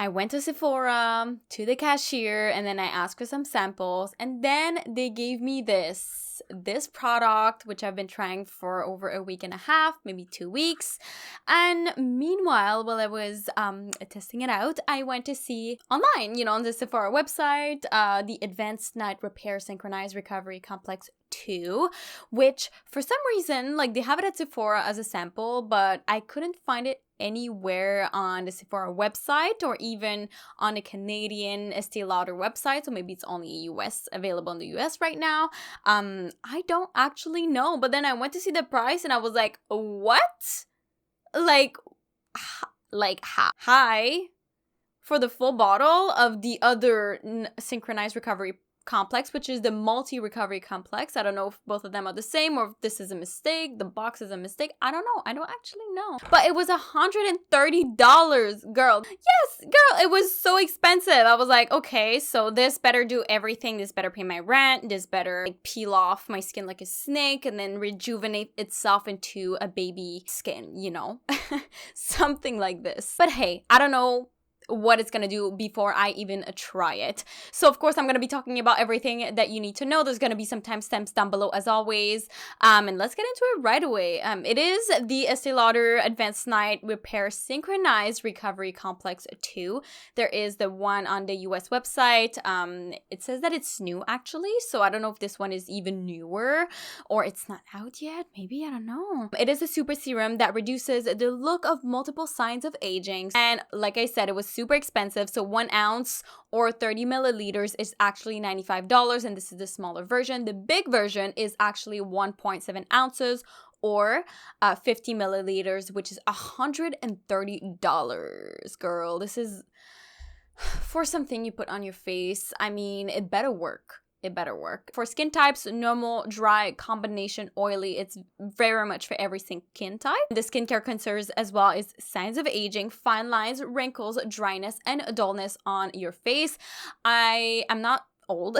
I went to Sephora, to the cashier, and then I asked for some samples, and then they gave me this product, which I've been trying for over a week and a half, maybe 2 weeks. And meanwhile, while I was testing it out, I went to see online, on the Sephora website, the Advanced Night Repair Synchronized Recovery Complex 2, which for some reason, like, they have it at Sephora as a sample, but I couldn't find it anywhere on the Sephora website or even on the Canadian Estée Lauder website. So maybe it's only available in the US right now. I don't actually know. But then I went to see the price and I was like, what? Like hi for the full bottle of the other Synchronized Recovery Complex, which is the multi-recovery complex. I don't know if both of them are the same or if this is a mistake, the box is a mistake. I don't know. I don't actually know. But it was $130, girl. Yes, girl, it was so expensive. I was like, okay, so this better do everything. This better pay my rent. This better peel off my skin like a snake and then rejuvenate itself into a baby skin, something like this. But hey, I don't know what it's gonna do before I even try it. So of course I'm gonna be talking about everything that you need to know. There's gonna be some timestamps down below as always. And let's get into it right away. It is the Estée Lauder Advanced Night Repair Synchronized Recovery Complex 2. There is the one on the US website. It says that it's new actually, so I don't know if this one is even newer or it's not out yet. Maybe, I don't know. It is a super serum that reduces the look of multiple signs of aging. And like I said, it was super expensive. So 1 ounce or 30 milliliters is actually $95, and this is the smaller version. The big version is actually 1.7 ounces or 50 milliliters, which is $130. Girl, this is for something you put on your face. I mean, it better work. It better work. For skin types, normal, dry, combination, oily, it's very much for every skin type. The skincare concerns as well as signs of aging, fine lines, wrinkles, dryness, and dullness on your face. I am not old.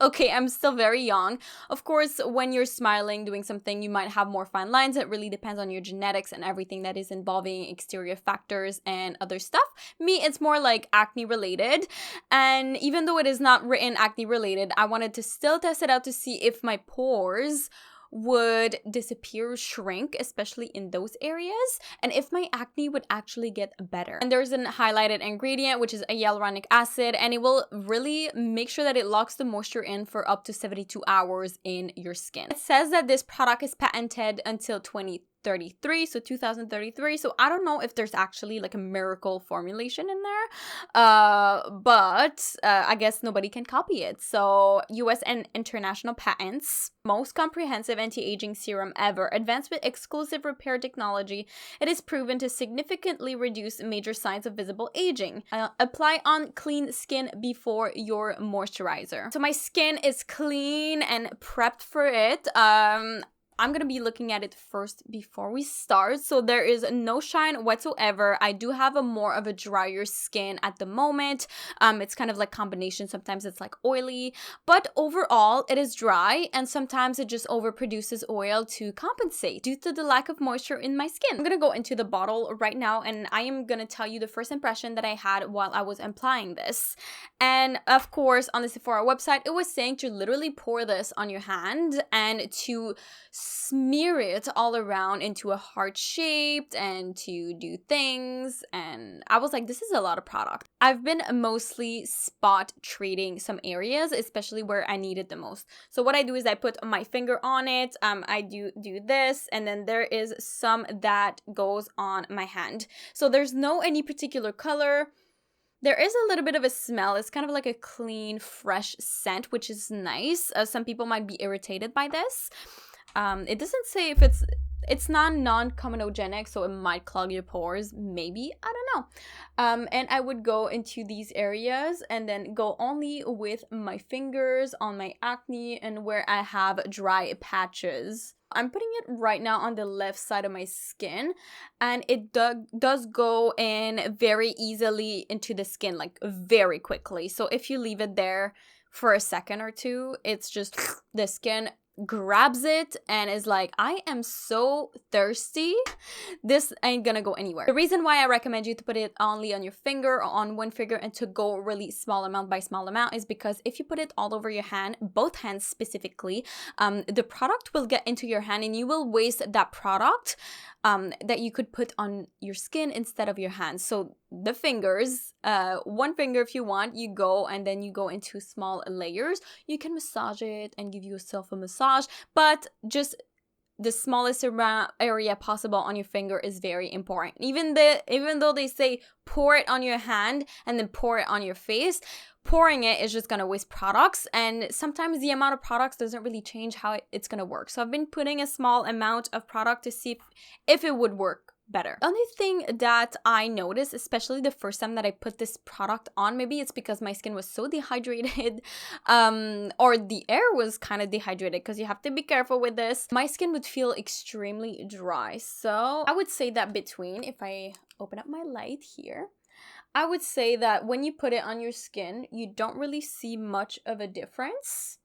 Okay, I'm still very young. Of course, when you're smiling, doing something, you might have more fine lines. It really depends on your genetics and everything that is involving exterior factors and other stuff. Me, it's more like acne related. And even though it is not written acne related, I wanted to still test it out to see if my pores would disappear, shrink, especially in those areas, and if my acne would actually get better. And there's an highlighted ingredient, which is a hyaluronic acid, and it will really make sure that it locks the moisture in for up to 72 hours in your skin. It says that this product is patented until 2033, so 2033. So I don't know if there's actually like a miracle formulation in there, but I guess nobody can copy it. So US and international patents, most comprehensive anti-aging serum ever, advanced with exclusive repair technology. It is proven to significantly reduce major signs of visible aging. Apply on clean skin before your moisturizer. So my skin is clean and prepped for it. I'm gonna be looking at it first before we start. So there is no shine whatsoever. I do have more of a drier skin at the moment. It's kind of like combination. Sometimes it's like oily, but overall it is dry, and sometimes it just overproduces oil to compensate due to the lack of moisture in my skin. I'm gonna go into the bottle right now, and I am gonna tell you the first impression that I had while I was applying this. And of course, on the Sephora website, it was saying to literally pour this on your hand and to smear it all around into a heart shaped and to do things. And I was like, this is a lot of product. I've been mostly spot treating some areas, especially where I need it the most. So what I do is I put my finger on it. I do this, and then there is some that goes on my hand. So there's no any particular color. There is a little bit of a smell. It's kind of like a clean, fresh scent, which is nice. Some people might be irritated by this. It doesn't say if it's non-comedogenic, so it might clog your pores. Maybe, I don't know. And I would go into these areas and then go only with my fingers on my acne and where I have dry patches. I'm putting it right now on the left side of my skin, and it does go in very easily into the skin, like very quickly. So if you leave it there for a second or two, it's just the skin grabs it and is like, I am so thirsty, this ain't gonna go anywhere. The reason why I recommend you to put it only on your finger or on one finger and to go really small amount by small amount is because if you put it all over your hand, both hands specifically, the product will get into your hand and you will waste that product that you could put on your skin instead of your hands. So the fingers, one finger if you want, you go and then you go into small layers. You can massage it and give yourself a massage, but just the smallest area possible on your finger is very important. Even though they say pour it on your hand and then pour it on your face, pouring it is just gonna waste products, and sometimes the amount of products doesn't really change how it's gonna work. So I've been putting a small amount of product to see if it would work better. The only thing that I noticed, especially the first time that I put this product on, maybe it's because my skin was so dehydrated, or the air was kind of dehydrated, because you have to be careful with this. My skin would feel extremely dry. So I would say that between, if I open up my light here, I would say that when you put it on your skin, you don't really see much of a difference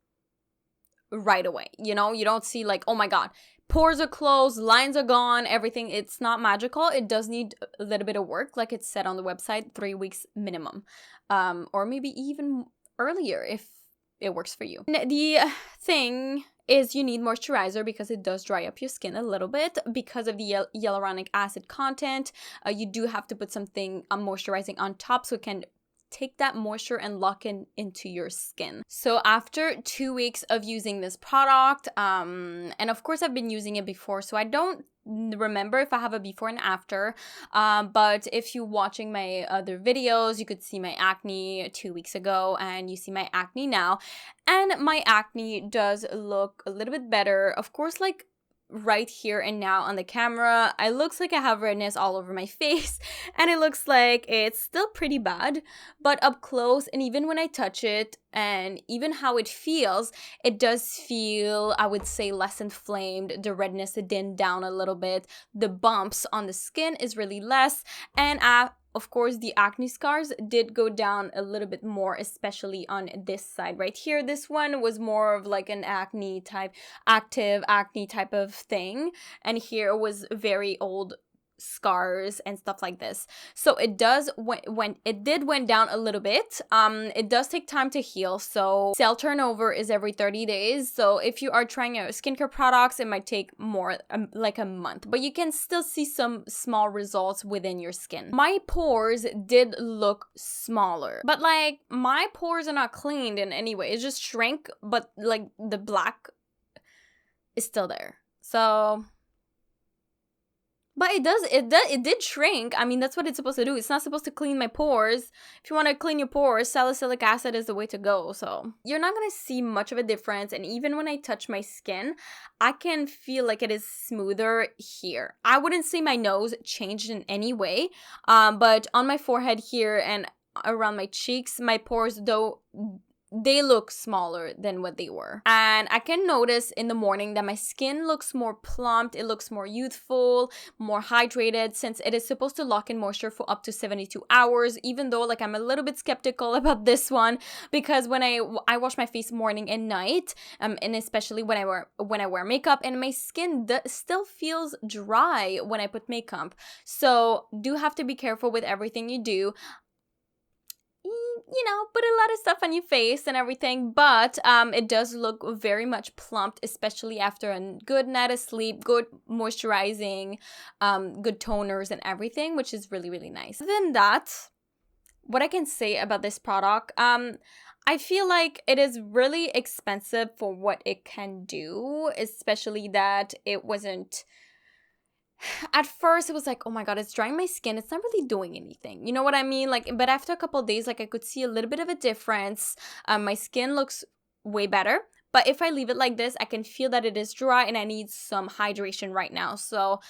right away. You know, you don't see like, oh my God, pores are closed, lines are gone, everything. It's not magical. It does need a little bit of work, like it said on the website, 3 weeks minimum, or maybe even earlier if it works for you. The thing is you need moisturizer because it does dry up your skin a little bit because of the hyaluronic acid content. You do have to put something moisturizing on top so it can take that moisture and lock into your skin. So after 2 weeks of using this product, and of course I've been using it before, so I don't remember if I have a before and after, but if you're watching my other videos, you could see my acne 2 weeks ago and you see my acne now, and my acne does look a little bit better. Of course, like right here and now on the camera, it looks like I have redness all over my face and it looks like it's still pretty bad, but up close and even when I touch it and even how it feels, it does feel, I would say, less inflamed. The redness it dimmed down a little bit, the bumps on the skin is really less, and of course, the acne scars did go down a little bit more, especially on this side right here. This one was more of like an acne type, active acne type of thing. And here was very old scars and stuff like this. So it does, when it did went down a little bit, it does take time to heal. So cell turnover is every 30 days. So if you are trying out skincare products, it might take more, like a month, but you can still see some small results within your skin. My pores did look smaller, but like my pores are not cleaned in any way. It just shrank, but like the black is still there. So but it did shrink. I mean, that's what it's supposed to do. It's not supposed to clean my pores. If you want to clean your pores, salicylic acid is the way to go. So you're not going to see much of a difference. And even when I touch my skin, I can feel like it is smoother here. I wouldn't say my nose changed in any way. But on my forehead here and around my cheeks, my pores, though, they look smaller than what they were. And I can notice in the morning that my skin looks more plumped, it looks more youthful, more hydrated, since it is supposed to lock in moisture for up to 72 hours, even though like I'm a little bit skeptical about this one, because when I wash my face morning and night, and especially when I wear makeup, and my skin still feels dry when I put makeup. So do have to be careful with everything you do. You know, put a lot of stuff on your face and everything, but it does look very much plumped, especially after a good night of sleep, good moisturizing, good toners and everything, which is really, really nice. Other than that, what I can say about this product, I feel like it is really expensive for what it can do, especially that it wasn't... At first, it was like, oh my God, it's drying my skin. It's not really doing anything. You know what I mean? Like, but after a couple of days, like I could see a little bit of a difference. My skin looks way better. But if I leave it like this, I can feel that it is dry and I need some hydration right now. So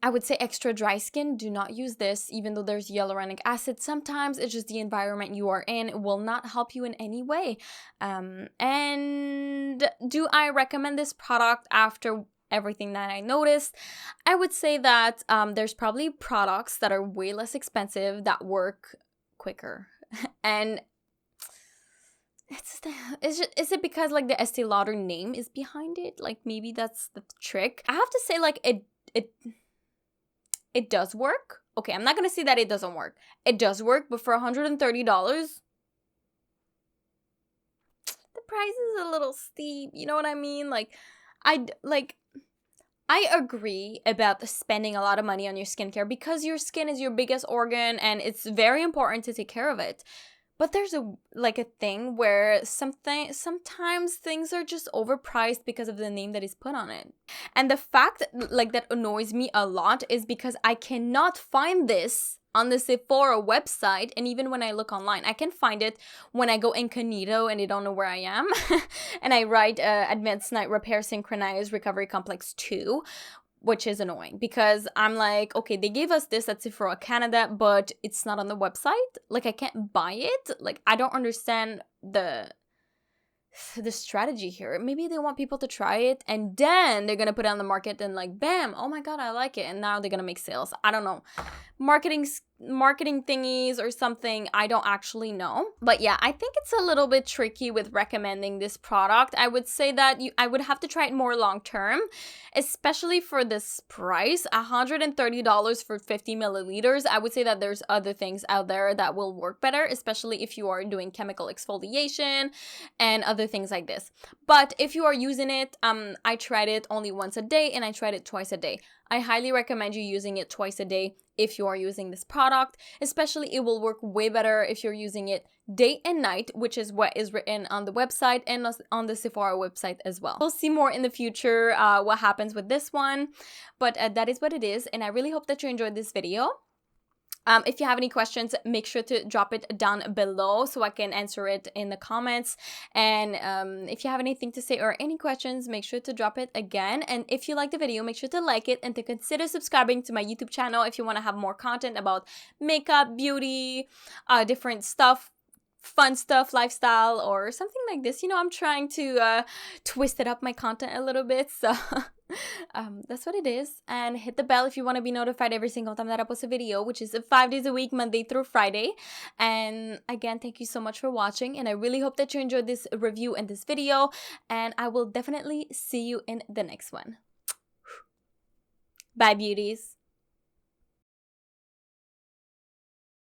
I would say extra dry skin, do not use this, even though there's hyaluronic acid. Sometimes it's just the environment you are in. It will not help you in any way. And do I recommend this product after everything that I noticed? I would say that there's probably products that are way less expensive that work quicker. And Is it because like the Estee Lauder name is behind it? Like maybe that's the trick. I have to say like it does work. Okay, I'm not gonna say that it doesn't work. It does work, but for $130, the price is a little steep. You know what I mean? I agree about spending a lot of money on your skincare because your skin is your biggest organ and it's very important to take care of it. But there's a thing where sometimes things are just overpriced because of the name that is put on it. And the fact that annoys me a lot is because I cannot find this on the Sephora website, and even when I look online, I can find it when I go incognito and they don't know where I am. And I write Advanced Night Repair Synchronized Recovery Complex 2, which is annoying because I'm like, okay, they gave us this at Sephora Canada, but it's not on the website. Like, I can't buy it. Like, I don't understand the strategy here. Maybe they want people to try it and then they're gonna put it on the market and like, bam, oh my god, I like it, and now they're gonna make sales. I don't know. Marketing thingies or something, I don't actually know. But yeah, I think it's a little bit tricky with recommending this product. I would say that I would have to try it more long term, especially for this price, $130 for 50 milliliters. I would say that there's other things out there that will work better, especially if you are doing chemical exfoliation and other things like this. But if you are using it, I tried it only once a day and I tried it twice a day. I highly recommend you using it twice a day if you are using this product. Especially, it will work way better if you're using it day and night, which is what is written on the website and on the Sephora website as well. We'll see more in the future what happens with this one, but that is what it is, and I really hope that you enjoyed this video. If you have any questions, make sure to drop it down below so I can answer it in the comments. And if you have anything to say or any questions, make sure to drop it again. And if you like the video, make sure to like it and to consider subscribing to my YouTube channel if you want to have more content about makeup, beauty, different stuff, fun stuff, lifestyle, or something like this. You know, I'm trying to twist it up my content a little bit, so that's what it is. And hit the bell if you want to be notified every single time that I post a video, which is 5 days a week, Monday through Friday. And again, thank you so much for watching, and I really hope that you enjoyed this review and this video, and I will definitely see you in the next one. Bye, beauties.